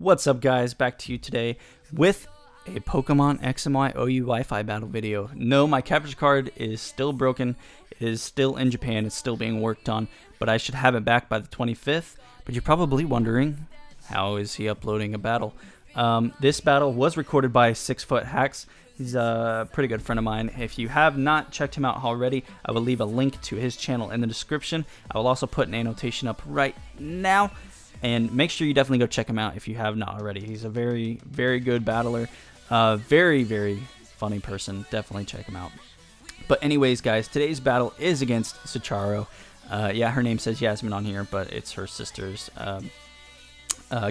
What's up, guys? Back to you today with a Pokemon XMY OU Wi-Fi battle video. No, my capture card is still broken. It is still in Japan. It's still being worked on, but I should have it back by the 25th. But you're probably wondering, how is he uploading a battle? This battle was recorded by 6foot Hacks. He's a pretty good friend of mine. If you have not checked him out already, I will leave a link to his channel in the description. I will also put an annotation up right now. And make sure you definitely go check him out if you have not already. He's a very, very good battler. Very, very funny person. Definitely check him out. But anyways, guys, today's battle is against Saccharo. Yeah, her name says Yasmin on here, but it's her sister's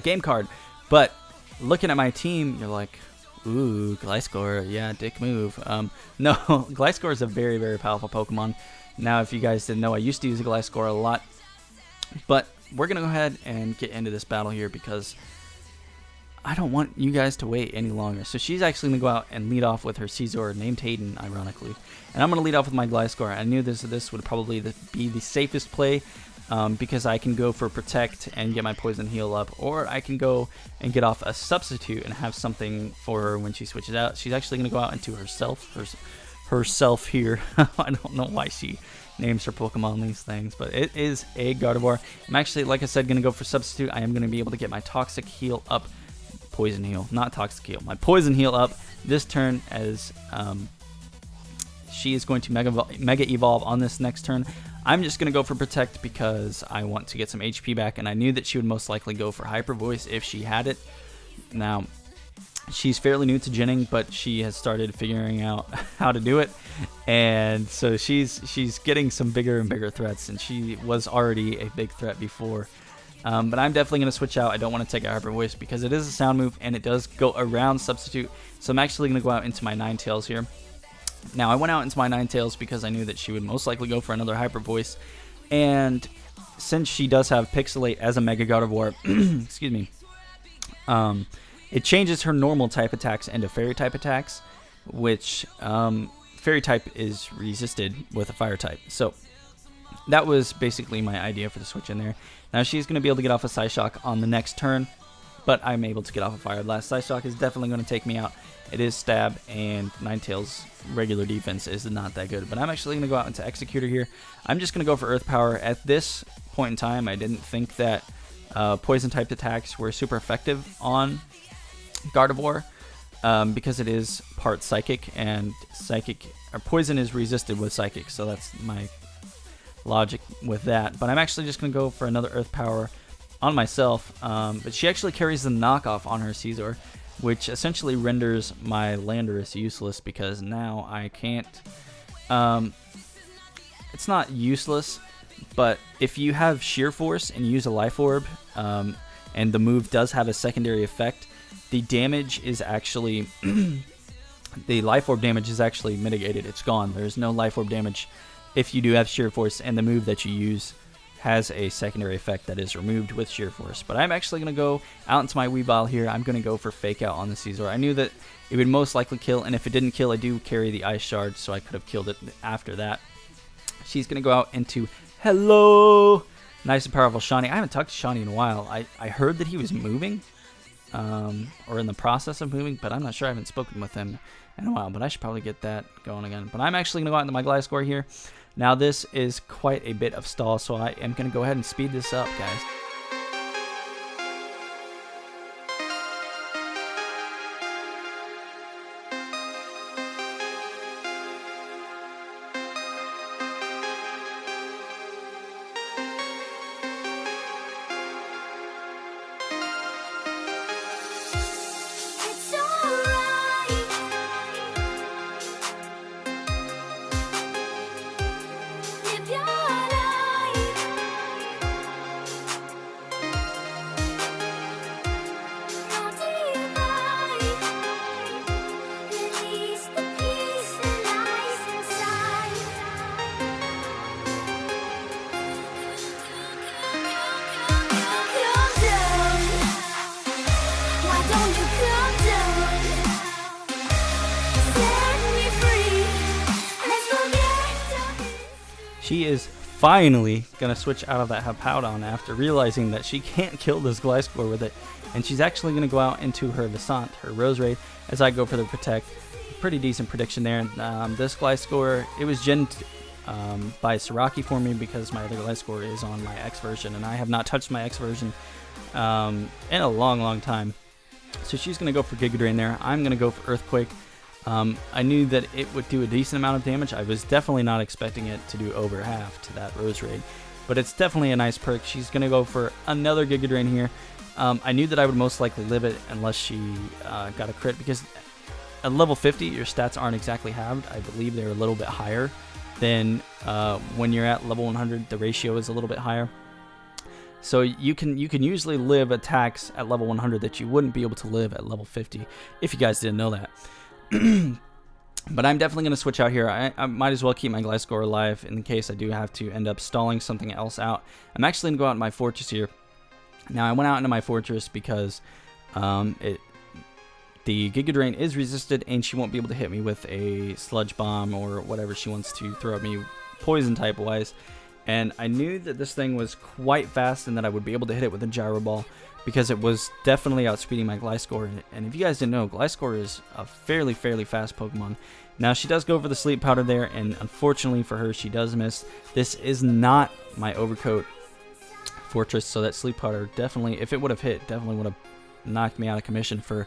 game card. But looking at my team, you're like, ooh, Gliscor, yeah, dick move. No, Gliscor is a very, very powerful Pokemon. Now, if you guys didn't know, I used to use Gliscor a lot. But we're going to go ahead and get into this battle here because I don't want you guys to wait any longer. So she's actually going to go out and lead off with her Caesar named Hayden, ironically. And I'm going to lead off with my Gliscor. I knew this would probably be the safest play because I can go for Protect and get my Poison Heal up. Or I can go and get off a Substitute and have something for her when she switches out. She's actually going to go out into herself here. I don't know why she names her Pokemon these things, but it is a Gardevoir. I'm actually, like I said, going to go for Substitute. I am going to be able to get my Toxic Heal up. Poison Heal, not Toxic Heal. My Poison Heal up this turn as she is going to Mega Evolve on this next turn. I'm just going to go for Protect because I want to get some HP back, and I knew that she would most likely go for Hyper Voice if she had it. Now, she's fairly new to Ginning, but she has started figuring out how to do it, and so she's getting some bigger and bigger threats, and she was already a big threat before. But I'm definitely going to switch out. I don't want to take a Hyper Voice because it is a sound move, and it does go around Substitute, so I'm actually going to go out into my Ninetales here. Now, I went out into my Ninetales because I knew that she would most likely go for another Hyper Voice, and since she does have Pixelate as a Mega Gardevoir, excuse me, it changes her normal type attacks into fairy type attacks, which fairy type is resisted with a fire type. So that was basically my idea for the switch in there. Now she's going to be able to get off a Psyshock on the next turn, but I'm able to get off a Fire Blast. Psyshock is definitely going to take me out. It is Stab, and Ninetales' regular defense is not that good. But I'm actually going to go out into Executor here. I'm just going to go for Earth Power. At this point in time, I didn't think that Poison-type attacks were super effective on Gardevoir because it is part Psychic, and Poison is resisted with Psychic, so that's my logic with that. But I'm actually just going to go for another Earth Power on myself, but she actually carries the knockoff on her Caesar, which essentially renders my Landorus useless because now I can't, it's not useless, but if you have Sheer Force and use a Life Orb, and the move does have a secondary effect, the damage is actually, the Life Orb damage is actually mitigated. It's gone. There's no Life Orb damage if you do have Sheer Force, and the move that you use has a secondary effect that is removed with Sheer Force. But I'm actually going to go out into my Weavile here. I'm going to go for Fake Out on the Caesar. I knew that it would most likely kill, and if it didn't kill, I do carry the Ice Shard, so I could have killed it after that. She's going to go out into Hello! Nice and powerful Shawnee. I haven't talked to Shawnee in a while. I heard that he was moving, or in the process of moving, but I'm not sure. I haven't spoken with him in a while, but I should probably get that going again. But I'm actually going to go out into my Gliscor here. Now, this is quite a bit of stall, so I am going to go ahead and speed this up, guys. She is finally going to switch out of that Hippowdon after realizing that she can't kill this Gliscor with it. And she's actually going to go out into her Visant, her Roserade, as I go for the Protect. Pretty decent prediction there. This Gliscor, it was gen by Saraki for me because my other Gliscor is on my X version, and I have not touched my X version in a long time. So she's going to go for Giga Drain there. I'm going to go for Earthquake. I knew that it would do a decent amount of damage. I was definitely not expecting it to do over half to that Roserade, but it's definitely a nice perk. She's going to go for another Giga Drain here. I knew that I would most likely live it unless she got a crit, because at level 50 your stats aren't exactly halved. I believe they're a little bit higher than when you're at level 100. The ratio is a little bit higher. So you can usually live attacks at level 100 that you wouldn't be able to live at level 50, if you guys didn't know that. But I'm definitely going to switch out here. I might as well keep my Gliscor alive in case I do have to end up stalling something else out. I'm actually going to go out in my Fortress here. Now, I went out into my Fortress because the Giga Drain is resisted, and she won't be able to hit me with a Sludge Bomb or whatever she wants to throw at me poison type wise. And I knew that this thing was quite fast and that I would be able to hit it with a Gyro Ball, because it was definitely outspeeding my Gliscor. And if you guys didn't know, Gliscor is a fairly fast Pokemon. Now, she does go for the Sleep Powder there, and unfortunately for her, she does miss. This is not my Overcoat Fortress, so that Sleep Powder definitely, if it would have hit, definitely would have knocked me out of commission for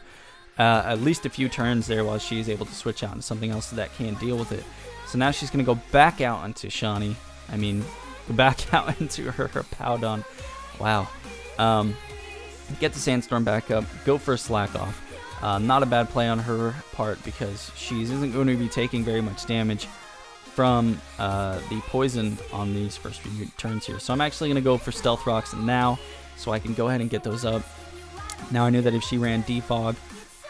at least a few turns there, while she's able to switch out into something else that can deal with it. So now she's going to go back out into Shani. I mean, go back out into her Hippowdon. Wow. Get the Sandstorm back up, go for a Slack Off. Not a bad play on her part, because she isn't going to be taking very much damage from the poison on these first few turns here. So I'm actually going to go for Stealth Rocks now, so I can go ahead and get those up. Now, I knew that if she ran Defog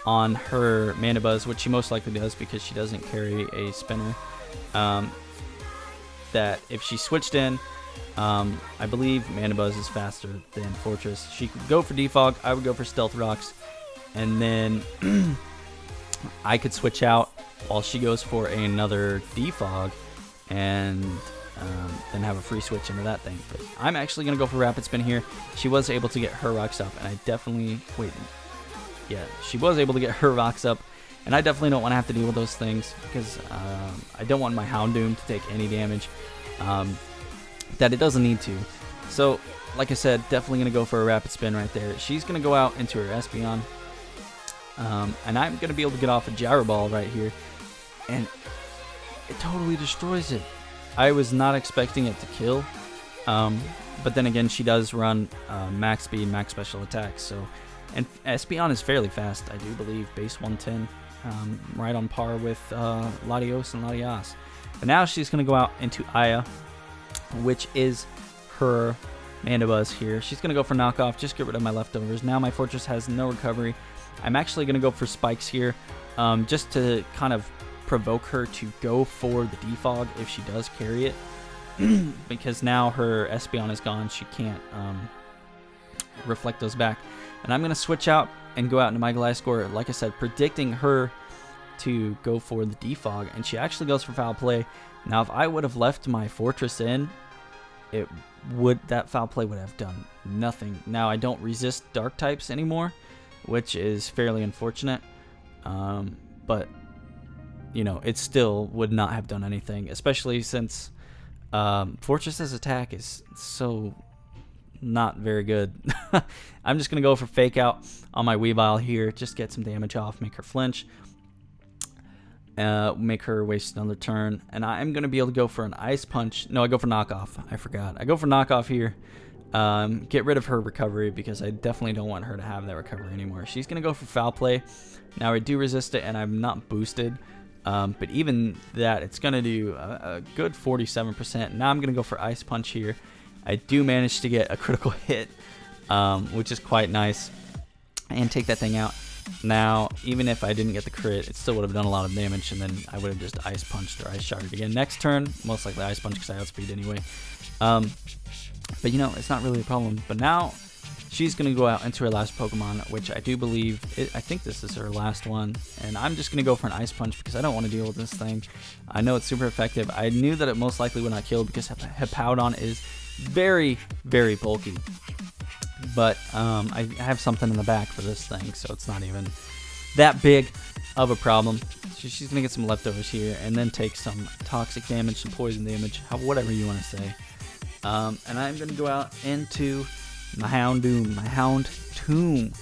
on her Mandibuzz, which she most likely does because she doesn't carry a spinner, that if she switched in, I believe Mandibuzz is faster than Fortress. She could go for Defog, I would go for Stealth Rocks, and then I could switch out while she goes for another Defog, and then have a free switch into that thing. But I'm actually going to go for Rapid Spin here. She was able to get her rocks up, and I definitely... she was able to get her rocks up, and I definitely don't want to have to deal with those things, because I don't want my Houndoom to take any damage that it doesn't need to. So, like I said, definitely going to go for a Rapid Spin right there. She's going to go out into her Espeon, and I'm going to be able to get off a Gyro Ball right here, and it totally destroys it. I was not expecting it to kill, but then again, she does run max speed, max special attack, so... And Espeon is fairly fast, I do believe, base 110, right on par with Latios and Latias. But now she's going to go out into Aya, which is her Mandibuzz here. She's going to go for Knockoff, just get rid of my leftovers. Now my Fortress has no recovery. I'm actually going to go for Spikes here, just to kind of provoke her to go for the Defog if she does carry it. Because now her Espeon is gone, she can't reflect those back. And I'm going to switch out and go out into my Gliscor, like I said, predicting her to go for the Defog, and she actually goes for Foul Play. Now, if I would have left my Fortress in, that Foul Play would have done nothing. Now, I don't resist Dark types anymore, which is fairly unfortunate, but, you know, it still would not have done anything, especially since Fortress's attack is so... not very good. I'm just going to go for Fake Out on my Weavile here. Just get some damage off, make her flinch, make her waste another turn. And I'm going to be able to go for an Ice Punch. No, I go for Knockoff. I forgot. I go for Knockoff here. Get rid of her recovery, because I definitely don't want her to have that recovery anymore. She's going to go for Foul Play. Now, I do resist it, and I'm not boosted. But even that, it's going to do a good 47%. Now I'm going to go for Ice Punch here. I do manage to get a critical hit, which is quite nice, and take that thing out. Now, even if I didn't get the crit, it still would have done a lot of damage, and then I would have just Ice Punched or Ice Sharded again. Next turn, most likely Ice Punch because I outspeed anyway. But, you know, it's not really a problem. But now, she's going to go out into her last Pokemon, which I do believe, I think this is her last one. And I'm just going to go for an Ice Punch because I don't want to deal with this thing. I know it's super effective. I knew that it most likely would not kill because Hippowdon is very, very bulky. But I have something in the back for this thing, so it's not even that big of a problem. So she's going to get some leftovers here and then take some toxic damage, some poison damage, whatever you want to say. And I'm going to go out into my Houndoom, my Houndtomb.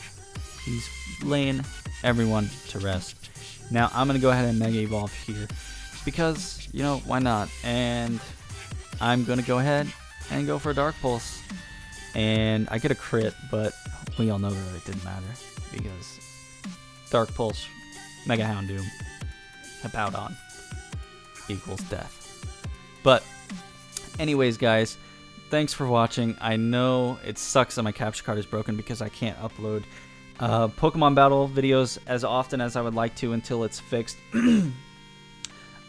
He's laying everyone to rest. Now I'm going to go ahead and Mega Evolve here because, you know, why not? And I'm going to go ahead and go for a Dark Pulse. And I get a crit, but we all know that it didn't matter because Dark Pulse, Mega Houndoom, Hippowdon equals death. But anyways, guys, thanks for watching. I know it sucks that my capture card is broken because I can't upload Pokemon battle videos as often as I would like to until it's fixed.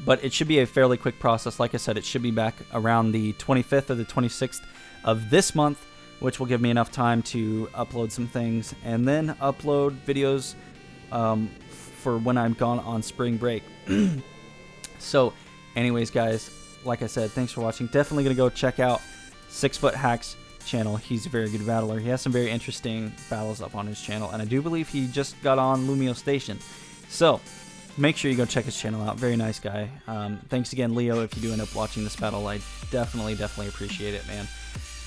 But it should be a fairly quick process. Like I said, it should be back around the 25th or the 26th of this month, which will give me enough time to upload some things and then upload videos for when I'm gone on spring break. So anyways, guys, like I said, thanks for watching. Definitely going to go check out 6foot Hack's channel. He's a very good battler. He has some very interesting battles up on his channel, and I do believe he just got on Lumio Station. So make sure you go check his channel out. Very nice guy. Thanks again, Leo, if you do end up watching this battle. I definitely appreciate it, man.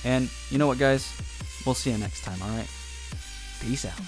And you know what, guys? We'll see you next time, alright? Peace out.